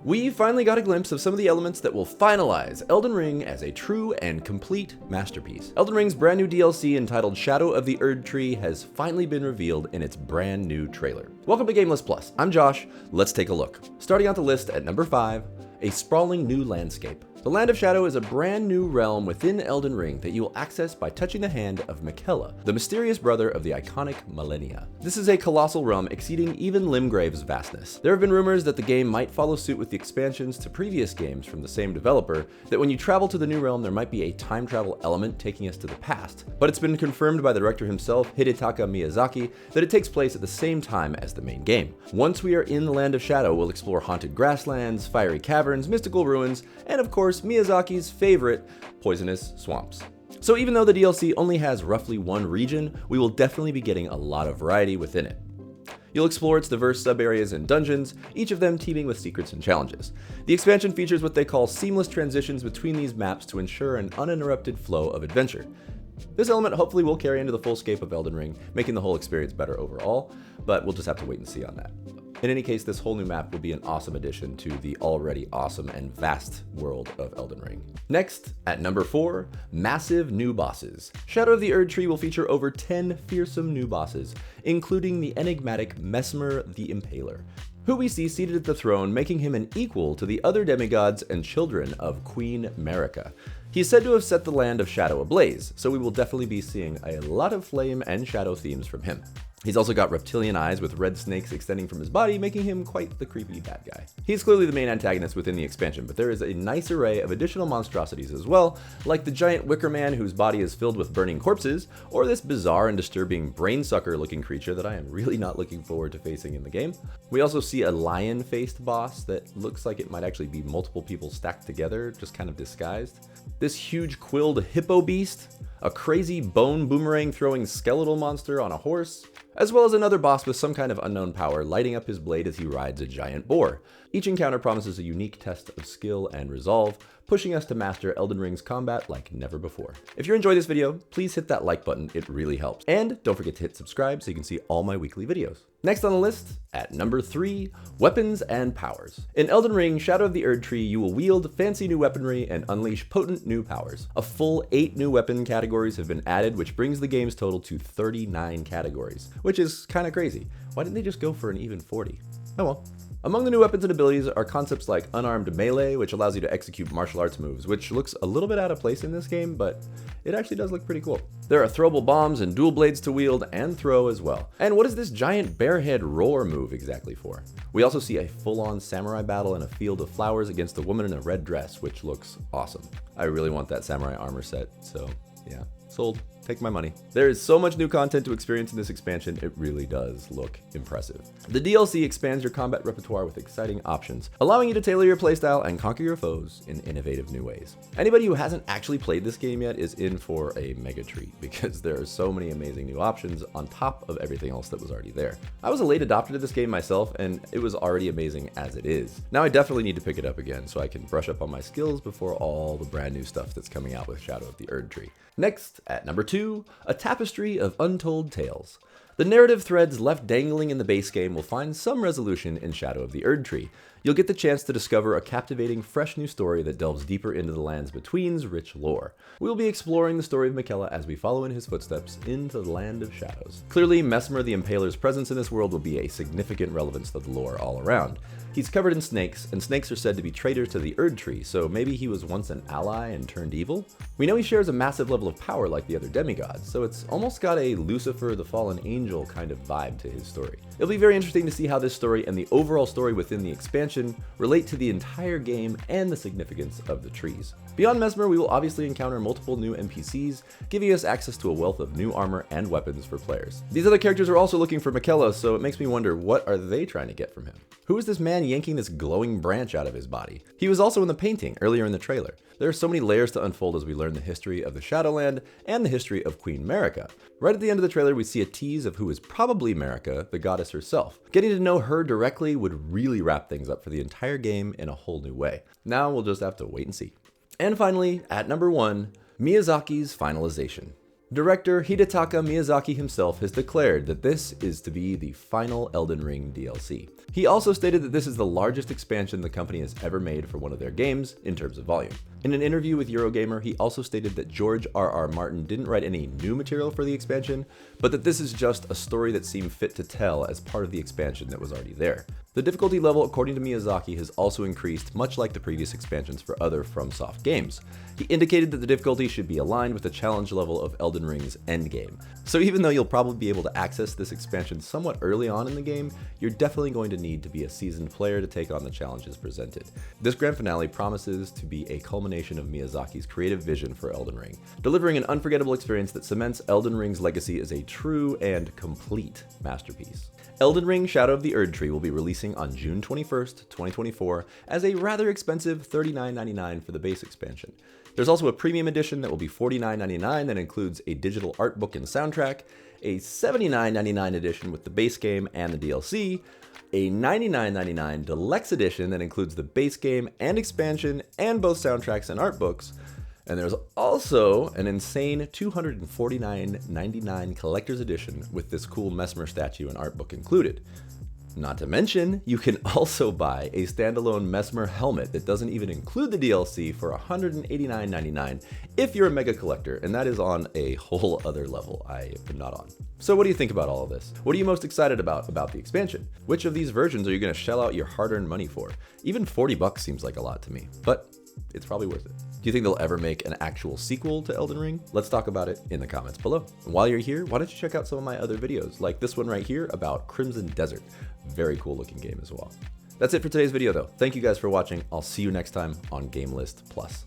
We finally got a glimpse of some of the elements that will finalize Elden Ring as a true and complete masterpiece. Elden Ring's brand new DLC entitled Shadow of the Erdtree has finally been revealed in its brand new trailer. Welcome to GameList Plus. I'm Josh. Let's take a look. Starting out the list at number 5, a sprawling new landscape. The Land of Shadow is a brand new realm within Elden Ring that you will access by touching the hand of Miquella, the mysterious brother of the iconic Millennia. This is a colossal realm exceeding even Limgrave's vastness. There have been rumors that the game might follow suit with the expansions to previous games from the same developer, that when you travel to the new realm there might be a time travel element taking us to the past, but it's been confirmed by the director himself, Hidetaka Miyazaki, that it takes place at the same time as the main game. Once we are in the Land of Shadow, we'll explore haunted grasslands, fiery caverns, mystical ruins, and of course Miyazaki's favorite, poisonous swamps. So even though the DLC only has roughly one region, we will definitely be getting a lot of variety within it. You'll explore its diverse sub-areas and dungeons, each of them teeming with secrets and challenges. The expansion features what they call seamless transitions between these maps to ensure an uninterrupted flow of adventure. This element hopefully will carry into the full scope of Elden Ring, making the whole experience better overall, but we'll just have to wait and see on that. In any case, this whole new map will be an awesome addition to the already awesome and vast world of Elden Ring. Next, at number 4, massive new bosses. Shadow of the Erdtree will feature over 10 fearsome new bosses, including the enigmatic Mesmer the Impaler, who we see seated at the throne, making him an equal to the other demigods and children of Queen Marika. He's said to have set the Land of Shadow ablaze, so we will definitely be seeing a lot of flame and shadow themes from him. He's also got reptilian eyes with red snakes extending from his body, making him quite the creepy bad guy. He's clearly the main antagonist within the expansion, but there is a nice array of additional monstrosities as well, like the giant wicker man whose body is filled with burning corpses, or this bizarre and disturbing brainsucker looking creature that I am really not looking forward to facing in the game. We also see a lion-faced boss that looks like it might actually be multiple people stacked together, just kind of disguised. This huge quilled hippo beast, a crazy bone boomerang throwing skeletal monster on a horse, as well as another boss with some kind of unknown power lighting up his blade as he rides a giant boar. Each encounter promises a unique test of skill and resolve, pushing us to master Elden Ring's combat like never before. If you enjoyed this video, please hit that like button, it really helps. And don't forget to hit subscribe so you can see all my weekly videos. Next on the list, at number 3, weapons and powers. In Elden Ring Shadow of the Erdtree, you will wield fancy new weaponry and unleash potent new powers. A full 8 new weapon categories have been added, which brings the game's total to 39 categories, which is kinda crazy. Why didn't they just go for an even 40? Oh well. Among the new weapons and abilities are concepts like unarmed melee, which allows you to execute martial arts moves, which looks a little bit out of place in this game, but it actually does look pretty cool. There are throwable bombs and dual blades to wield and throw as well. And what is this giant barehead roar move exactly for? We also see a full-on samurai battle in a field of flowers against a woman in a red dress, which looks awesome. I really want that samurai armor set, so yeah, sold. Take my money. There is so much new content to experience in this expansion, it really does look impressive. The DLC expands your combat repertoire with exciting options, allowing you to tailor your playstyle and conquer your foes in innovative new ways. Anybody who hasn't actually played this game yet is in for a mega treat, because there are so many amazing new options on top of everything else that was already there. I was a late adopter to this game myself, and it was already amazing as it is. Now I definitely need to pick it up again so I can brush up on my skills before all the brand new stuff that's coming out with Shadow of the Erdtree. Next, at number 2, a tapestry of untold tales. The narrative threads left dangling in the base game will find some resolution in Shadow of the Erdtree. You'll get the chance to discover a captivating, fresh new story that delves deeper into the Lands Between's rich lore. We'll be exploring the story of Miquella as we follow in his footsteps into the Land of Shadows. Clearly, Mesmer the Impaler's presence in this world will be a significant relevance to the lore all around. He's covered in snakes, and snakes are said to be traitors to the Erdtree, so maybe he was once an ally and turned evil? We know he shares a massive level of power like the other demigods, so it's almost got a Lucifer the Fallen Angel kind of vibe to his story. It'll be very interesting to see how this story and the overall story within the expansion relate to the entire game and the significance of the trees. Beyond Mesmer, we will obviously encounter multiple new NPCs, giving us access to a wealth of new armor and weapons for players. These other characters are also looking for Miquella, so it makes me wonder, what are they trying to get from him? Who is this man yanking this glowing branch out of his body? He was also in the painting earlier in the trailer. There are so many layers to unfold as we learn the history of the Shadowland and the history of Queen Marika. Right at the end of the trailer, we see a tease of who is probably Marika, the goddess herself. Getting to know her directly would really wrap things up for the entire game in a whole new way. Now we'll just have to wait and see. And finally, at number 1, Miyazaki's Finalization. Director Hidetaka Miyazaki himself has declared that this is to be the final Elden Ring DLC. He also stated that this is the largest expansion the company has ever made for one of their games in terms of volume. In an interview with Eurogamer, he also stated that George R.R. Martin didn't write any new material for the expansion, but that this is just a story that seemed fit to tell as part of the expansion that was already there. The difficulty level, according to Miyazaki, has also increased, much like the previous expansions for other FromSoft games. He indicated that the difficulty should be aligned with the challenge level of Elden Ring's endgame. So even though you'll probably be able to access this expansion somewhat early on in the game, you're definitely going to need to be a seasoned player to take on the challenges presented. This grand finale promises to be a culmination of Miyazaki's creative vision for Elden Ring, delivering an unforgettable experience that cements Elden Ring's legacy as a true and complete masterpiece. Elden Ring Shadow of the Erdtree will be releasing on June 21st, 2024 as a rather expensive $39.99 for the base expansion. There's also a premium edition that will be $49.99 that includes a digital art book and soundtrack, a $79.99 edition with the base game and the DLC, a $99.99 deluxe edition that includes the base game and expansion and both soundtracks and art books, and there's also an insane $249.99 collector's edition with this cool Mesmer statue and art book included. Not to mention, you can also buy a standalone Mesmer helmet that doesn't even include the DLC for $189.99 if you're a mega collector, and that is on a whole other level I am not on. So what do you think about all of this? What are you most excited about the expansion? Which of these versions are you going to shell out your hard-earned money for? Even $40 seems like a lot to me, but it's probably worth it. Do you think they'll ever make an actual sequel to Elden Ring? Let's talk about it in the comments below. And while you're here, why don't you check out some of my other videos, like this one right here about Crimson Desert. Very cool looking game as well. That's it for today's video though. Thank you guys for watching. I'll see you next time on GameList Plus.